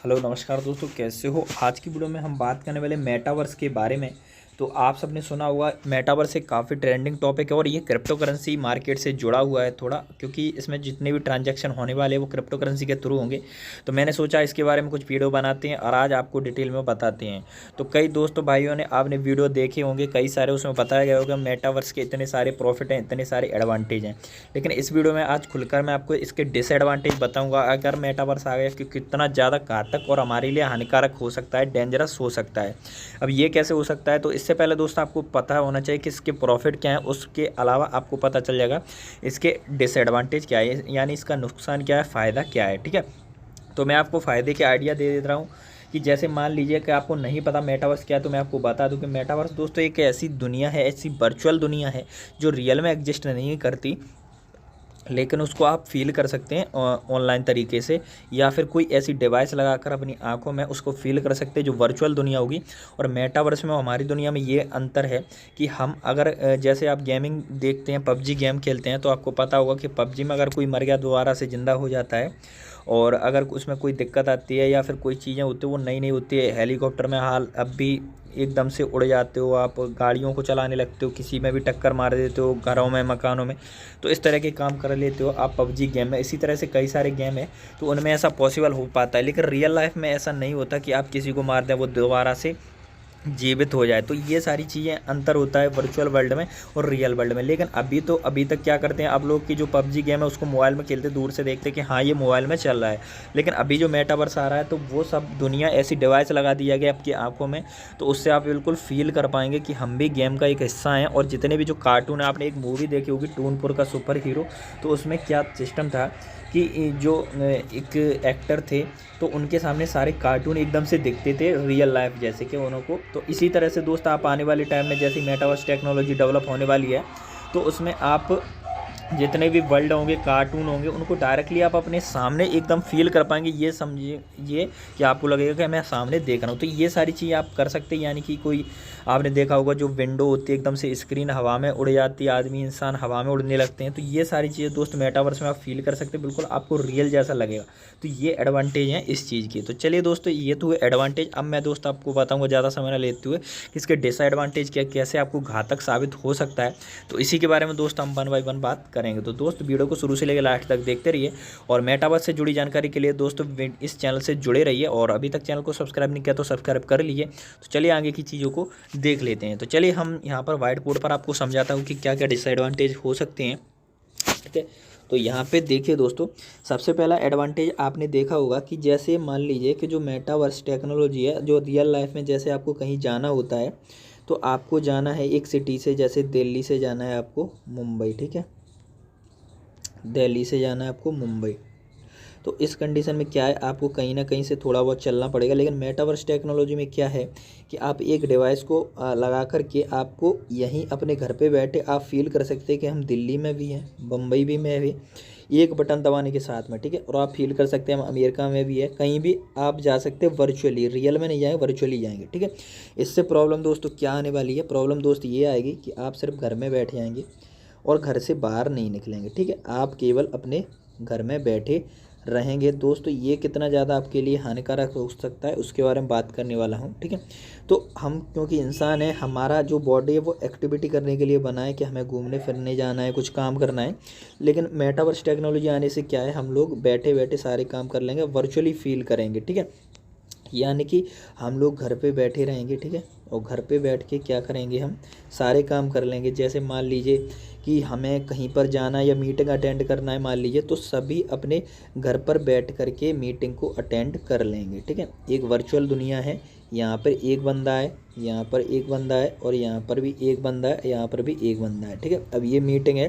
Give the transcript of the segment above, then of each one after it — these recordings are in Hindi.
हेलो नमस्कार दोस्तों, कैसे हो। आज की वीडियो में हम बात करने वाले मेटावर्स के बारे में। तो आप सबने सुना होगा मेटावर्स एक काफ़ी ट्रेंडिंग टॉपिक है और ये क्रिप्टो करेंसी मार्केट से जुड़ा हुआ है थोड़ा, क्योंकि इसमें जितने भी ट्रांजैक्शन होने वाले हैं वो क्रिप्टो करेंसी के थ्रू होंगे। तो मैंने सोचा इसके बारे में कुछ वीडियो बनाते हैं और आज आपको डिटेल में बताते हैं। तो कई दोस्तों भाइयों ने आपने वीडियो देखे होंगे, कई सारे उसमें बताया गया होगा मेटावर्स के इतने सारे प्रॉफिट हैं, इतने सारे एडवांटेज हैं। लेकिन इस वीडियो में आज खुलकर मैं आपको इसके डिसएडवांटेज बताऊंगा। अगर मेटावर्स आ गया कि कितना ज़्यादा घातक और हमारे लिए हानिकारक हो सकता है, डेंजरस हो सकता है। अब ये कैसे हो सकता है, तो इससे पहले दोस्तों आपको पता होना चाहिए कि इसके प्रॉफिट क्या है। उसके अलावा आपको पता चल जाएगा इसके डिसएडवांटेज क्या है, यानी इसका नुकसान क्या है, फ़ायदा क्या है। ठीक है, तो मैं आपको फ़ायदे के आइडिया दे रहा हूँ कि जैसे मान लीजिए कि आपको नहीं पता मेटावर्स क्या है, तो मैं आपको बता दूं कि मेटावर्स दोस्तों एक ऐसी दुनिया है, ऐसी वर्चुअल दुनिया है जो रियल में एग्जिस्ट नहीं करती, लेकिन उसको आप फील कर सकते हैं ऑनलाइन तरीके से, या फिर कोई ऐसी डिवाइस लगाकर अपनी आंखों में उसको फील कर सकते हैं जो वर्चुअल दुनिया होगी। और मेटावर्स में हमारी दुनिया में ये अंतर है कि हम अगर जैसे आप गेमिंग देखते हैं, पबजी गेम खेलते हैं, तो आपको पता होगा कि पबजी में अगर कोई मर गया दोबारा से ज़िंदा हो जाता है। और अगर उसमें कोई दिक्कत आती है या फिर कोई चीज़ें होती है वो नई नई होती है, हेलीकॉप्टर में हाल अब भी एकदम से उड़ जाते हो, आप गाड़ियों को चलाने लगते हो, किसी में भी टक्कर मार देते हो, घरों में मकानों में, तो इस तरह के काम कर लेते हो आप पबजी गेम में। इसी तरह से कई सारे गेम है तो उनमें ऐसा पॉसिबल हो पाता है, लेकिन रियल लाइफ में ऐसा नहीं होता कि आप किसी को मार दें वो दोबारा से जीवित हो जाए। तो ये सारी चीज़ें अंतर होता है वर्चुअल वर्ल्ड में और रियल वर्ल्ड में। लेकिन अभी तक क्या करते हैं आप लोग की जो पबजी गेम है उसको मोबाइल में खेलते, दूर से देखते कि हाँ ये मोबाइल में चल रहा है। लेकिन अभी जो मेटावर्स आ रहा है तो वो सब दुनिया ऐसी डिवाइस लगा दिया गया आपकी आंखों में, तो उससे आप बिल्कुल फील कर पाएंगे कि हम भी गेम का एक हिस्सा हैं। और जितने भी जो कार्टून है, आपने एक मूवी देखी होगी टूनपुर का सुपर हीरो, तो उसमें क्या सिस्टम था कि जो एक एक्टर थे तो उनके सामने सारे कार्टून एकदम से दिखते थे रियल लाइफ जैसे कि उनको। तो इसी तरह से दोस्त आप आने वाले टाइम में जैसे मेटावर्स टेक्नोलॉजी डेवलप होने वाली है, तो उसमें आप जितने भी वर्ल्ड होंगे, कार्टून होंगे, उनको डायरेक्टली आप अपने सामने एकदम फील कर पाएंगे। ये समझिए ये कि आपको लगेगा कि मैं सामने देख रहा हूँ। तो ये सारी चीज़ें आप कर सकते हैं, यानी कि कोई आपने देखा होगा जो विंडो होती है एकदम से स्क्रीन हवा में उड़ जाती है, आदमी इंसान हवा में उड़ने लगते हैं। तो ये सारी चीज़ें दोस्त मेटावर्स में आप फील कर सकते हैं, बिल्कुल आपको रियल जैसा लगेगा। तो ये एडवांटेज हैं इस चीज़ की। तो चलिए दोस्तों, ये तो एडवांटेज। अब मैं दोस्त आपको बताऊँगा ज़्यादा समय न लेते हुए कि इसके डिसएडवांटेज क्या, कैसे आपको घातक साबित हो सकता है। तो इसी के बारे में दोस्त हम वन बाई वन बात करेंगे। तो दोस्त वीडियो को शुरू से लेकर लास्ट तक देखते रहिए और मेटावर्स से जुड़ी जानकारी के लिए दोस्तों इस चैनल से जुड़े रहिए। और अभी तक चैनल को सब्सक्राइब नहीं किया तो सब्सक्राइब कर लीजिए। तो चलिए आगे की चीज़ों को देख लेते हैं। तो चलिए हम यहाँ पर व्हाइट बोर्ड पर आपको समझाता हूँ कि क्या क्या डिसएडवांटेज हो सकते हैं। ठीक है, तो यहाँ पे देखिए दोस्तों, सबसे पहला एडवांटेज आपने देखा होगा कि जैसे मान लीजिए कि जो मेटावर्स टेक्नोलॉजी है, जो रियल लाइफ में जैसे आपको कहीं जाना होता है, तो आपको जाना है एक सिटी से, जैसे दिल्ली से जाना है आपको मुंबई। ठीक है, दिल्ली से जाना है आपको मुंबई। तो इस कंडीशन में क्या है, आपको कहीं ना कहीं से थोड़ा बहुत चलना पड़ेगा। लेकिन मेटावर्स टेक्नोलॉजी में क्या है कि आप एक डिवाइस को लगा करके आपको यहीं अपने घर पे बैठे आप फील कर सकते हैं कि हम दिल्ली में भी हैं, बम्बई भी में भी, एक बटन दबाने के साथ में। ठीक है, और आप फील कर सकते हैं हम अमेरिका में भी है, कहीं भी आप जा सकते हैं वर्चुअली, रियल में नहीं जाएंगे, वर्चुअली जाएंगे। ठीक है, इससे प्रॉब्लम दोस्तों क्या आने वाली है, प्रॉब्लम दोस्त ये आएगी कि आप सिर्फ घर में बैठ जाएंगे और घर से बाहर नहीं निकलेंगे। ठीक है, आप केवल अपने घर में बैठे रहेंगे। दोस्तों ये कितना ज़्यादा आपके लिए हानिकारक हो सकता है उसके बारे में बात करने वाला हूँ। ठीक है, तो हम क्योंकि इंसान है, हमारा जो बॉडी है वो एक्टिविटी करने के लिए बना है कि हमें घूमने फिरने जाना है, कुछ काम करना है। लेकिन मेटावर्स टेक्नोलॉजी आने से क्या है, हम लोग बैठे बैठे सारे काम कर लेंगे, वर्चुअली फील करेंगे। ठीक है, यानी कि हम लोग घर पे बैठे रहेंगे। ठीक है, और घर पे बैठ के क्या करेंगे, हम सारे काम कर लेंगे। जैसे मान लीजिए कि हमें कहीं पर जाना है या मीटिंग अटेंड करना है मान लीजिए, तो सभी अपने घर पर बैठ कर के मीटिंग को अटेंड कर लेंगे। ठीक है, एक वर्चुअल दुनिया है, यहाँ पर एक बंदा है, यहाँ पर एक बंदा है, और यहाँ पर भी एक बंदा है, यहाँ पर भी एक बंदा है। ठीक है, अब ये मीटिंग है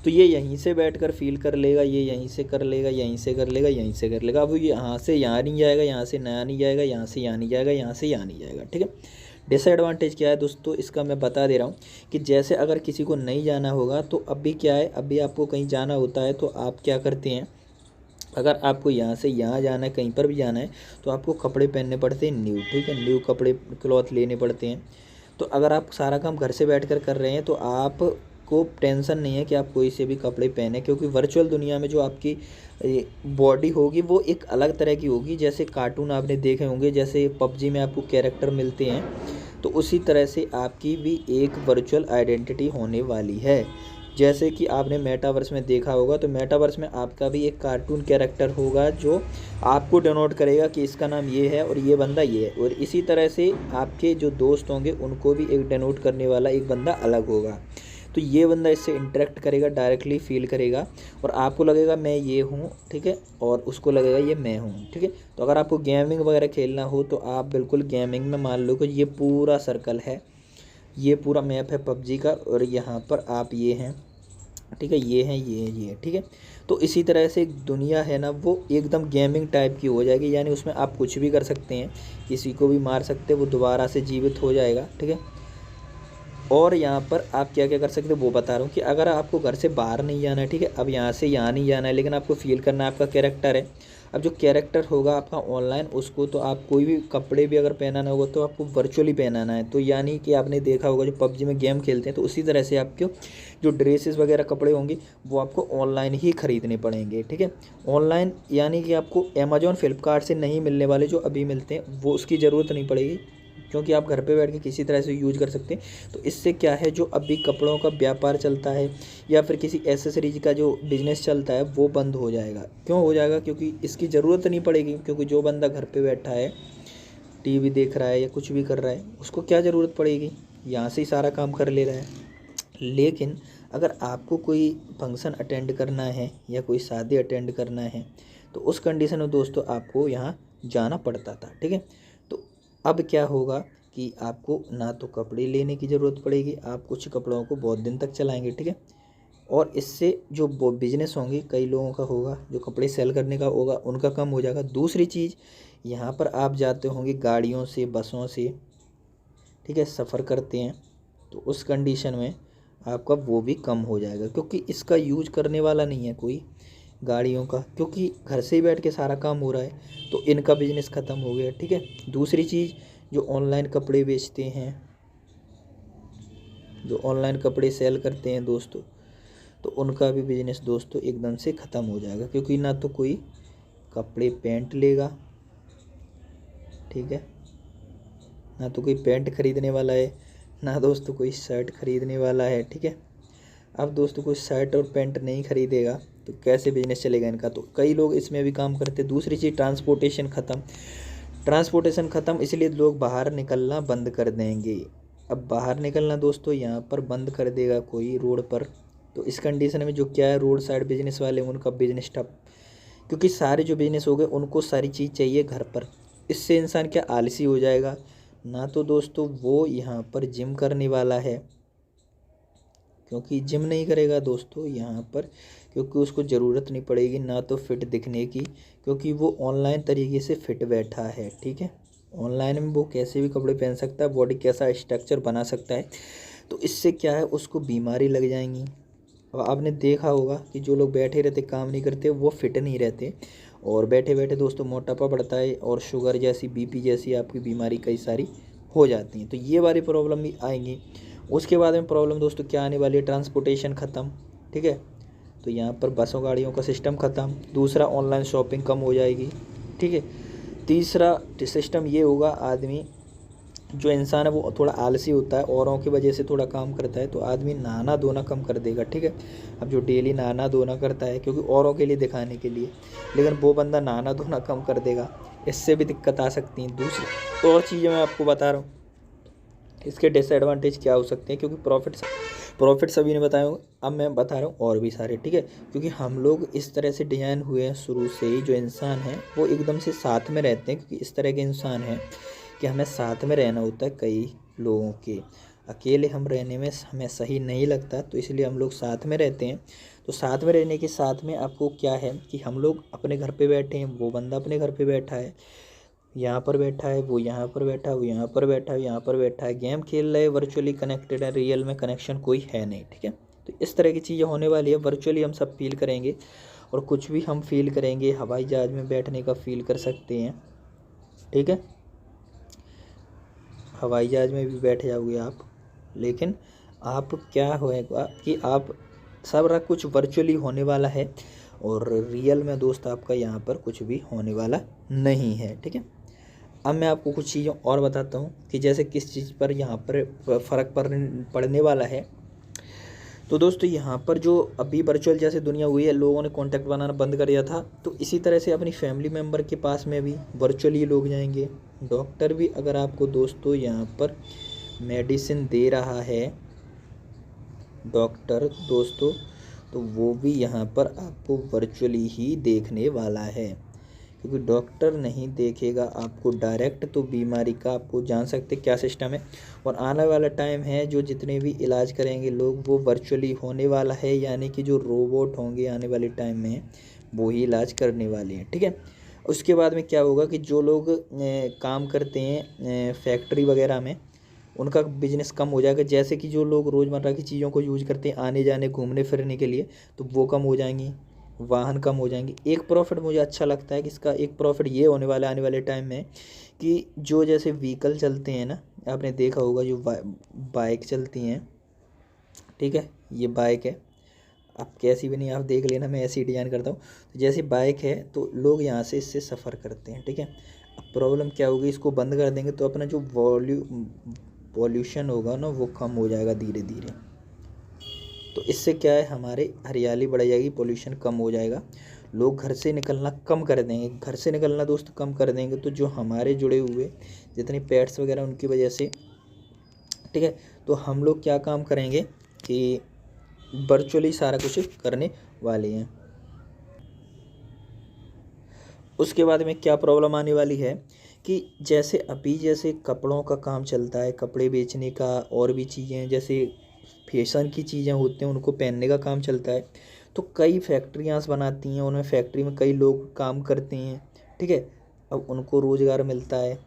तो ये यहीं से बैठकर फील कर लेगा, ये यहीं से कर लेगा, यहीं से कर लेगा, यहीं से कर लेगा। अब ये यहाँ से यहाँ नहीं जाएगा, यहाँ से नया नहीं जाएगा, यहाँ से यहाँ नहीं जाएगा, यहाँ से यहाँ नहीं जाएगा। ठीक है, डिसएडवांटेज क्या है दोस्तों, इसका मैं बता दे रहा हूँ कि जैसे अगर किसी को नहीं जाना होगा तो अभी क्या है, अभी आपको कहीं जाना होता है तो आप क्या करते हैं, अगर आपको यहाँ से यहाँ जाना है, कहीं पर भी जाना है, तो आपको कपड़े पहनने पड़ते हैं न्यू। ठीक है, न्यू कपड़े क्लॉथ लेने पड़ते हैं। तो अगर आप सारा काम घर से बैठकर कर रहे हैं तो आप आपको टेंशन नहीं है कि आप कोई से भी कपड़े पहने, क्योंकि वर्चुअल दुनिया में जो आपकी बॉडी होगी वो एक अलग तरह की होगी। जैसे कार्टून आपने देखे होंगे, जैसे पबजी में आपको कैरेक्टर मिलते हैं, तो उसी तरह से आपकी भी एक वर्चुअल आइडेंटिटी होने वाली है। जैसे कि आपने मेटावर्स में देखा होगा, तो मेटावर्स में आपका भी एक कार्टून कैरेक्टर होगा जो आपको डिनोट करेगा कि इसका नाम ये है और ये बंदा ये है। और इसी तरह से आपके जो दोस्त होंगे उनको भी एक डिनोट करने वाला एक बंदा अलग होगा। तो ये बंदा इससे इंटरेक्ट करेगा, डायरेक्टली फील करेगा और आपको लगेगा मैं ये हूँ, ठीक है, और उसको लगेगा ये मैं हूँ, ठीक है। तो अगर आपको गेमिंग वगैरह खेलना हो तो आप बिल्कुल गेमिंग में मान लो कि ये पूरा सर्कल है, ये पूरा मैप है पबजी का, और यहाँ पर आप ये हैं, ठीक है, ये हैं, ये ठीक है। तो इसी तरह से एक दुनिया है ना, वो एकदम गेमिंग टाइप की हो जाएगी, यानी उसमें आप कुछ भी कर सकते हैं, किसी को भी मार सकते हैं, वो दोबारा से जीवित हो जाएगा, ठीक है। और यहाँ पर आप क्या क्या कर सकते हो वो बता रहा हूँ कि अगर आपको घर से बाहर नहीं जाना है, ठीक है, अब यहाँ से यहाँ नहीं जाना है, लेकिन आपको फील करना है आपका कैरेक्टर है। अब जो कैरेक्टर होगा आपका ऑनलाइन, उसको तो आप कोई भी कपड़े भी अगर पहनाना होगा तो आपको वर्चुअली पहनाना है। तो यानी कि आपने देखा होगा जो पबजी में गेम खेलते हैं, तो उसी तरह से आपके जो ड्रेसेस वगैरह कपड़े होंगे वो आपको ऑनलाइन ही ख़रीदने पड़ेंगे, ठीक है। ऑनलाइन यानी कि आपको अमेजोन फ्लिपकार्ट से नहीं मिलने वाले जो अभी मिलते हैं, वो उसकी ज़रूरत नहीं पड़ेगी, क्योंकि आप घर पे बैठ के किसी तरह से यूज कर सकते हैं। तो इससे क्या है, जो अभी कपड़ों का व्यापार चलता है या फिर किसी एसेसरीज का जो बिज़नेस चलता है वो बंद हो जाएगा। क्यों हो जाएगा? क्योंकि इसकी ज़रूरत नहीं पड़ेगी, क्योंकि जो बंदा घर पे बैठा है, टीवी देख रहा है या कुछ भी कर रहा है, उसको क्या ज़रूरत पड़ेगी, यहाँ से ही सारा काम कर ले रहा है। लेकिन अगर आपको कोई फंक्शन अटेंड करना है या कोई शादी अटेंड करना है, तो उस कंडीशन में दोस्तों आपको यहाँ जाना पड़ता था, ठीक है। तो अब क्या होगा कि आपको ना तो कपड़े लेने की ज़रूरत पड़ेगी, आप कुछ कपड़ों को बहुत दिन तक चलाएंगे, ठीक है। और इससे जो बिजनेस होंगे कई लोगों का होगा, जो कपड़े सेल करने का होगा उनका कम हो जाएगा। दूसरी चीज़, यहाँ पर आप जाते होंगे गाड़ियों से, बसों से, ठीक है, सफ़र करते हैं, तो उस कंडीशन में आपका वो भी कम हो जाएगा, क्योंकि इसका यूज करने वाला नहीं है कोई गाड़ियों का, क्योंकि घर से ही बैठ के सारा काम हो रहा है, तो इनका बिजनेस ख़त्म हो गया, ठीक है। दूसरी चीज़, जो ऑनलाइन कपड़े बेचते हैं, जो ऑनलाइन कपड़े सेल करते हैं दोस्तों, तो उनका भी बिजनेस दोस्तों एकदम से ख़त्म हो जाएगा, क्योंकि ना तो कोई कपड़े पैंट लेगा, ठीक है, ना तो कोई पैंट खरीदने वाला है, ना दोस्तों कोई शर्ट खरीदने वाला है, ठीक है। अब दोस्तों कोई शर्ट और पैंट नहीं खरीदेगा तो कैसे बिजनेस चलेगा इनका? तो कई लोग इसमें भी काम करते हैं। दूसरी चीज़, ट्रांसपोर्टेशन ख़त्म, इसलिए लोग बाहर निकलना बंद कर देंगे। अब बाहर निकलना दोस्तों यहाँ पर बंद कर देगा कोई रोड पर, तो इस कंडीशन में जो क्या है, रोड साइड बिजनेस वाले उनका बिजनेस ठप, क्योंकि सारे जो बिजनेस हो गए उनको सारी चीज़ चाहिए घर पर। इससे इंसान क्या आलसी हो जाएगा, ना तो दोस्तों वो यहाँ पर जिम करने वाला है, क्योंकि जिम नहीं करेगा दोस्तों यहाँ पर, क्योंकि उसको ज़रूरत नहीं पड़ेगी ना तो फिट दिखने की, क्योंकि वो ऑनलाइन तरीके से फिट बैठा है, ठीक है। ऑनलाइन में वो कैसे भी कपड़े पहन सकता है, बॉडी कैसा स्ट्रक्चर बना सकता है, तो इससे क्या है, उसको बीमारी लग जाएंगी। अब आपने देखा होगा कि जो लोग बैठे रहते, काम नहीं करते, वो फिट नहीं रहते, और बैठे बैठे दोस्तों मोटापा बढ़ता है, और शुगर जैसी, बीपी जैसी आपकी बीमारी कई सारी हो जाती हैं। तो ये वाली प्रॉब्लम भी आएंगी। उसके बाद में प्रॉब्लम दोस्तों क्या आने वाली है, ट्रांसपोर्टेशन ख़त्म, ठीक है, तो यहाँ पर बसों गाड़ियों का सिस्टम ख़त्म। दूसरा, ऑनलाइन शॉपिंग कम हो जाएगी, ठीक है। तीसरा सिस्टम ये होगा, आदमी जो इंसान है वो थोड़ा आलसी होता है, औरों की वजह से थोड़ा काम करता है, तो आदमी नहाना धोना कम कर देगा, ठीक है। अब जो डेली नहाना धोना करता है, क्योंकि औरों के लिए दिखाने के लिए, लेकिन वो बंदा नहाना धोना कम कर देगा, इससे भी दिक्कत आ सकती है। दूसरी और चीज़ें मैं आपको बता रहा हूँ, इसके डिसएडवांटेज क्या हो सकते हैं, क्योंकि प्रॉफिट सभी ने बताए होंगे, अब मैं बता रहा हूँ और भी सारे, ठीक है। क्योंकि हम लोग इस तरह से डिजाइन हुए हैं शुरू से ही, जो इंसान है वो एकदम से साथ में रहते हैं, क्योंकि इस तरह के इंसान हैं कि हमें साथ में रहना होता है कई लोगों के, अकेले हम रहने में हमें सही नहीं लगता, तो इसलिए हम लोग साथ में रहते हैं। तो साथ में रहने के साथ में आपको क्या है कि हम लोग अपने घर पे बैठे हैं, वो बंदा अपने घर पे बैठा है, यहाँ पर बैठा है, वो यहाँ पर बैठा है, वो यहाँ पर बैठा है, यहाँ पर बैठा है, गेम खेल रहे, वर्चुअली कनेक्टेड है, रियल में कनेक्शन कोई है नहीं, ठीक है। तो इस तरह की चीज़ें होने वाली है, वर्चुअली हम सब फील करेंगे, और कुछ भी हम फील करेंगे, हवाई जहाज़ में बैठने का फील कर सकते हैं, ठीक है, हवाई जहाज़ में भी बैठ जाओगे आप, लेकिन आप क्या होएगा कि आप सारा कुछ वर्चुअली होने वाला है और रियल में दोस्त आपका यहाँ पर कुछ भी होने वाला नहीं है। ठीक है, अब मैं आपको कुछ चीज़ें और बताता हूँ कि जैसे किस चीज़ पर यहाँ पर फ़र्क पड़ने वाला है। तो दोस्तों यहाँ पर जो अभी वर्चुअल जैसे दुनिया हुई है, लोगों ने कांटेक्ट बनाना बंद कर दिया था, तो इसी तरह से अपनी फैमिली मेम्बर के पास में भी वर्चुअली लोग जाएंगे। डॉक्टर भी अगर आपको दोस्तों यहाँ पर मेडिसिन दे रहा है, डॉक्टर दोस्तों, तो वो भी यहाँ पर आपको वर्चुअली ही देखने वाला है, क्योंकि डॉक्टर नहीं देखेगा आपको डायरेक्ट, तो बीमारी का आपको जान सकते क्या सिस्टम है। और आने वाला टाइम है जो जितने भी इलाज करेंगे लोग वो वर्चुअली होने वाला है, यानी कि जो रोबोट होंगे आने वाले टाइम में वो ही इलाज करने वाले हैं। ठीक है, उसके बाद में क्या होगा कि जो लोग काम करते हैं फैक्ट्री वगैरह में, उनका बिजनेस कम हो जाएगा। जैसे कि जो लोग रोज़मर्रा की चीज़ों को यूज करते हैं आने जाने घूमने फिरने के लिए, तो वो कम हो जाएंगी, वाहन कम हो जाएंगे। एक प्रॉफिट मुझे अच्छा लगता है कि इसका एक प्रॉफिट ये होने वाला है आने वाले टाइम में कि जो जैसे व्हीकल चलते हैं ना, आपने देखा होगा जो बाइक चलती हैं, ठीक है, ये बाइक है, आप कैसी भी नहीं आप देख लेना, मैं ऐसी डिज़ाइन करता हूँ। तो जैसी बाइक है तो लोग यहाँ से इससे सफ़र करते हैं। ठीक है, अब प्रॉब्लम क्या होगी, इसको बंद कर देंगे तो अपना जो पॉल्यूशन होगा ना वो कम हो जाएगा धीरे धीरे। तो इससे क्या है, हमारे हरियाली बढ़ जाएगी, पोल्यूशन कम हो जाएगा, लोग घर से निकलना कम कर देंगे। घर से निकलना दोस्त कम कर देंगे तो जो हमारे जुड़े हुए जितने पेट्स वगैरह उनकी वजह से, ठीक है, तो हम लोग क्या काम करेंगे कि वर्चुअली सारा कुछ करने वाले हैं। उसके बाद में क्या प्रॉब्लम आने वाली है कि जैसे अभी जैसे कपड़ों का काम चलता है, कपड़े बेचने का, और भी चीज़ें जैसे फैशन की चीज़ें होती हैं उनको पहनने का काम चलता है, तो कई फैक्ट्रियाँ बनाती हैं, उनमें फैक्ट्री में कई लोग काम करते हैं। ठीक है, अब उनको रोज़गार मिलता है।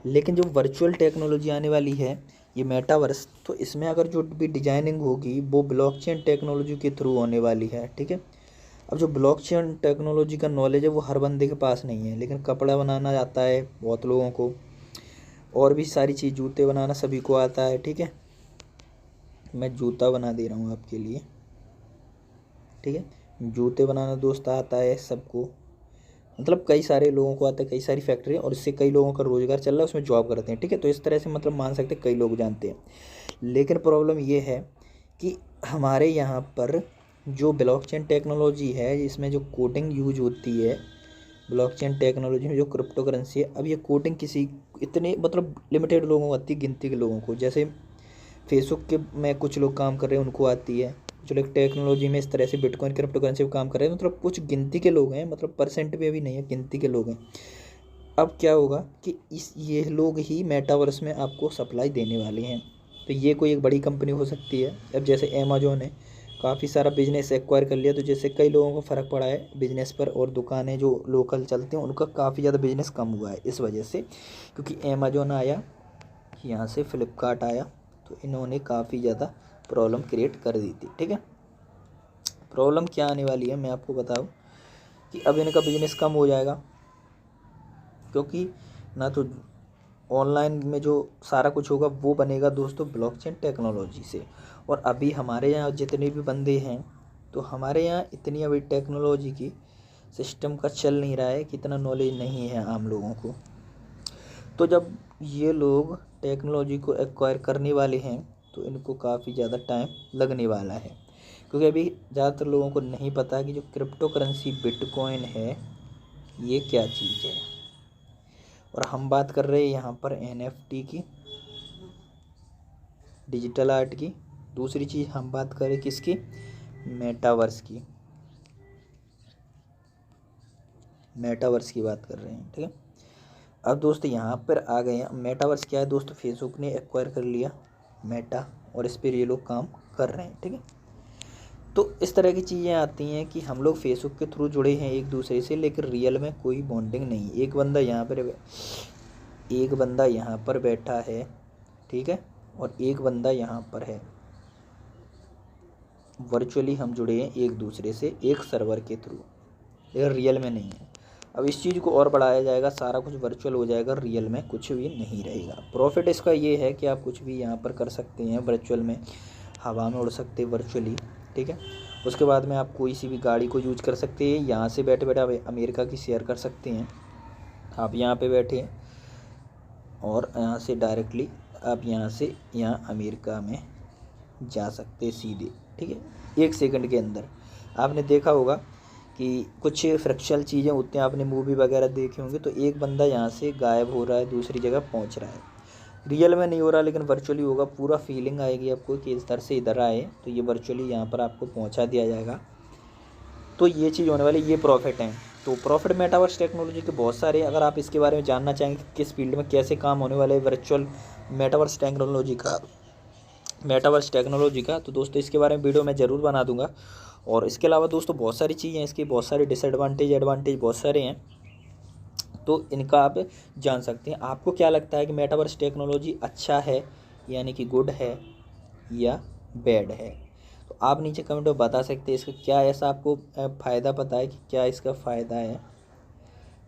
लेकिन जो वर्चुअल टेक्नोलॉजी आने वाली है, ये मेटावर्स, तो इसमें अगर जो भी डिजाइनिंग होगी वो ब्लॉकचेन टेक्नोलॉजी के थ्रू होने वाली है। ठीक है, अब जो ब्लॉकचेन टेक्नोलॉजी का नॉलेज है वो हर बंदे के पास नहीं है, लेकिन कपड़ा बनाना आता है बहुत लोगों को, और भी सारी चीज़, जूते बनाना सभी को आता है। ठीक है, मैं जूता बना दे रहा हूँ आपके लिए। ठीक है, जूते बनाना दोस्त आता है सबको, मतलब कई सारे लोगों को आता है, कई सारी फैक्ट्री, और इससे कई लोगों का रोज़गार चल रहा है, उसमें जॉब करते हैं। ठीक है, तो इस तरह से मतलब मान सकते हैं कई लोग जानते हैं। लेकिन प्रॉब्लम ये है कि हमारे यहाँ पर जो ब्लॉकचेन टेक्नोलॉजी है, इसमें जो कोडिंग यूज होती है, ब्लॉकचेन टेक्नोलॉजी में जो क्रिप्टो करेंसी है, अब ये कोडिंग किसी इतने मतलब लिमिटेड लोगों को आती है, गिनती के लोगों को। जैसे फेसबुक के में कुछ लोग काम कर रहे हैं उनको आती है, जो लोग टेक्नोलॉजी में इस तरह से बिटकॉइन क्रिप्टो करेंसी पे काम कर रहे हैं, मतलब कुछ गिनती के लोग हैं, मतलब परसेंट में भी नहीं है, गिनती के लोग हैं। अब क्या होगा कि ये लोग ही मेटावर्स में आपको सप्लाई देने वाले हैं। तो ये कोई एक बड़ी कंपनी हो सकती है। अब जैसे अमेजोन है, काफ़ी सारा बिजनेस एक्वायर कर लिया, तो जैसे कई लोगों को फ़र्क पड़ा है बिजनेस पर, और दुकानें जो लोकल चलती हैं उनका काफ़ी ज़्यादा बिजनेस कम हुआ है इस वजह से, क्योंकि अमेजोन आया, यहाँ से फ्लिपकार्ट आया, तो इन्होंने काफ़ी ज़्यादा प्रॉब्लम क्रिएट कर दी थी। ठीक है, प्रॉब्लम क्या आने वाली है मैं आपको बताऊं कि अब इनका बिजनेस कम हो जाएगा, क्योंकि ना तो ऑनलाइन में जो सारा कुछ होगा वो बनेगा दोस्तों ब्लॉकचेन टेक्नोलॉजी से। और अभी हमारे यहाँ जितने भी बंदे हैं, तो हमारे यहाँ इतनी अभी टेक्नोलॉजी की सिस्टम का चल नहीं रहा है, कि इतना नॉलेज नहीं है आम लोगों को। तो जब ये लोग टेक्नोलॉजी को एक्वायर करने वाले हैं तो इनको काफ़ी ज़्यादा टाइम लगने वाला है, क्योंकि अभी ज़्यादातर लोगों को नहीं पता कि जो क्रिप्टो करेंसी बिटकॉइन है ये क्या चीज़ है। और हम बात कर रहे हैं यहाँ पर NFT की, डिजिटल आर्ट की। दूसरी चीज़ हम बात करें किसकी, मेटावर्स की, मेटावर्स की बात कर रहे हैं। ठीक है, अब दोस्तों यहाँ पर आ गए हैं, मेटावर्स क्या है दोस्तों, फेसबुक ने एक्वायर कर लिया मेटा, और इस पर ये लोग काम कर रहे हैं। ठीक है, तो इस तरह की चीज़ें आती हैं कि हम लोग फेसबुक के थ्रू जुड़े हैं एक दूसरे से, लेकिन रियल में कोई बॉन्डिंग नहीं। एक बंदा यहाँ पर बैठा है, ठीक है, और एक बंदा यहाँ पर है, वर्चुअली हम जुड़े हैं एक दूसरे से एक सर्वर के थ्रू, लेकिन रियल में नहीं है। अब इस चीज़ को और बढ़ाया जाएगा, सारा कुछ वर्चुअल हो जाएगा, रियल में कुछ भी नहीं रहेगा। प्रॉफिट इसका ये है कि आप कुछ भी यहाँ पर कर सकते हैं वर्चुअल में, हवा में उड़ सकते हैं वर्चुअली, ठीक है। उसके बाद में आप कोई सी भी गाड़ी को यूज कर सकते हैं, यहाँ से बैठे बैठे आप अमेरिका की शेयर कर सकते हैं। आप यहाँ पे बैठे हैं और यहाँ से डायरेक्टली आप यहाँ से यहाँ अमेरिका में जा सकते हैं सीधे, ठीक है, 1 सेकंड के अंदर। आपने देखा होगा कि कुछ फ्रिक्शनल चीज़ें होती हैं, आपने मूवी वगैरह देखे होंगे, तो एक बंदा यहाँ से गायब हो रहा है, दूसरी जगह पहुँच रहा है। रियल में नहीं हो रहा लेकिन वर्चुअली होगा, पूरा फीलिंग आएगी आपको कि इस तरह से इधर आए, तो ये वर्चुअली यहाँ पर आपको पहुँचा दिया जाएगा। तो ये चीज़ होने वाली, ये प्रॉफिट हैं। तो प्रॉफिट मेटावर्स टेक्नोलॉजी के बहुत सारे, अगर आप इसके बारे में जानना चाहेंगे कि किस फील्ड में कैसे काम होने वाले वर्चुअल मेटावर्स टेक्नोलॉजी का, तो दोस्तों इसके बारे में वीडियो मैं ज़रूर बना दूंगा। और इसके अलावा दोस्तों बहुत सारी चीज़ें हैं, इसके बहुत सारे डिसएडवांटेज एडवांटेज बहुत सारे हैं, तो इनका आप जान सकते हैं। आपको क्या लगता है कि मेटावर्स टेक्नोलॉजी अच्छा है, यानी कि गुड है या बैड है? तो आप नीचे कमेंट में बता सकते हैं इसका क्या ऐसा आपको फ़ायदा पता है कि क्या इसका फ़ायदा है,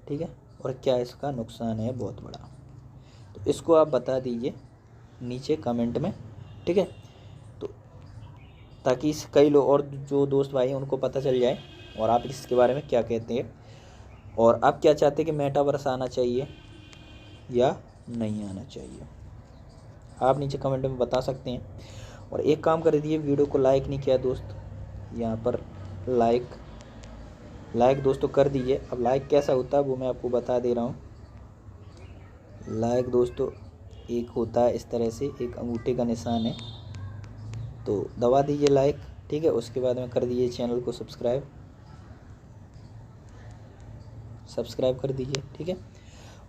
ठीक है, और क्या इसका नुकसान है बहुत बड़ा। तो इसको आप बता दीजिए नीचे कमेंट में, ठीक है, तो ताकि कई लोग और जो दोस्त भाई हैं उनको पता चल जाए और आप इसके बारे में क्या कहते हैं, और आप क्या चाहते हैं कि मेटावर्स आना चाहिए या नहीं आना चाहिए, आप नीचे कमेंट में बता सकते हैं। और एक काम कर दीजिए, वीडियो को लाइक नहीं किया दोस्त, यहाँ पर लाइक दोस्तों कर दीजिए। अब लाइक कैसा होता है वो मैं आपको बता दे रहा हूँ। लाइक दोस्तों एक होता है इस तरह से, एक अंगूठे का निशान है, तो दबा दीजिए लाइक, ठीक है। उसके बाद में कर दीजिए चैनल को सब्सक्राइब कर दीजिए, ठीक है।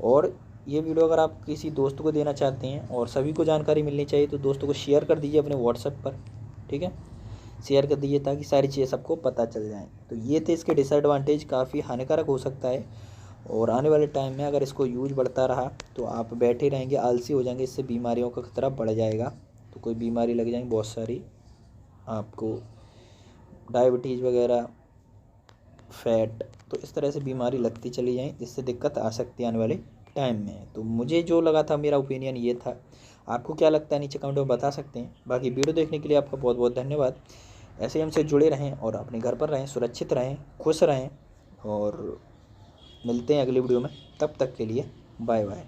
और ये वीडियो अगर आप किसी दोस्त को देना चाहते हैं और सभी को जानकारी मिलनी चाहिए, तो दोस्तों को शेयर कर दीजिए अपने व्हाट्सएप पर, ठीक है, शेयर कर दीजिए ताकि सारी चीज़ें सबको पता चल जाएं। तो ये थे इसके डिसएडवांटेज, काफ़ी हानिकारक हो सकता है, और आने वाले टाइम में अगर इसको यूज बढ़ता रहा तो आप बैठे रहेंगे, आलसी हो जाएंगे, इससे बीमारियों का खतरा बढ़ जाएगा। तो कोई बीमारी लग जाएंगी बहुत सारी, आपको डायबिटीज़ वगैरह, फैट, तो इस तरह से बीमारी लगती चली जाए, जिससे दिक्कत आ सकती है आने वाले टाइम में। तो मुझे जो लगा था, मेरा ओपिनियन ये था, आपको क्या लगता है नीचे कमेंट में बता सकते हैं। बाकी वीडियो देखने के लिए आपका बहुत बहुत धन्यवाद। ऐसे ही हमसे जुड़े रहें और अपने घर पर रहें, सुरक्षित रहें, खुश रहें, और मिलते हैं अगली वीडियो में। तब तक के लिए बाय बाय।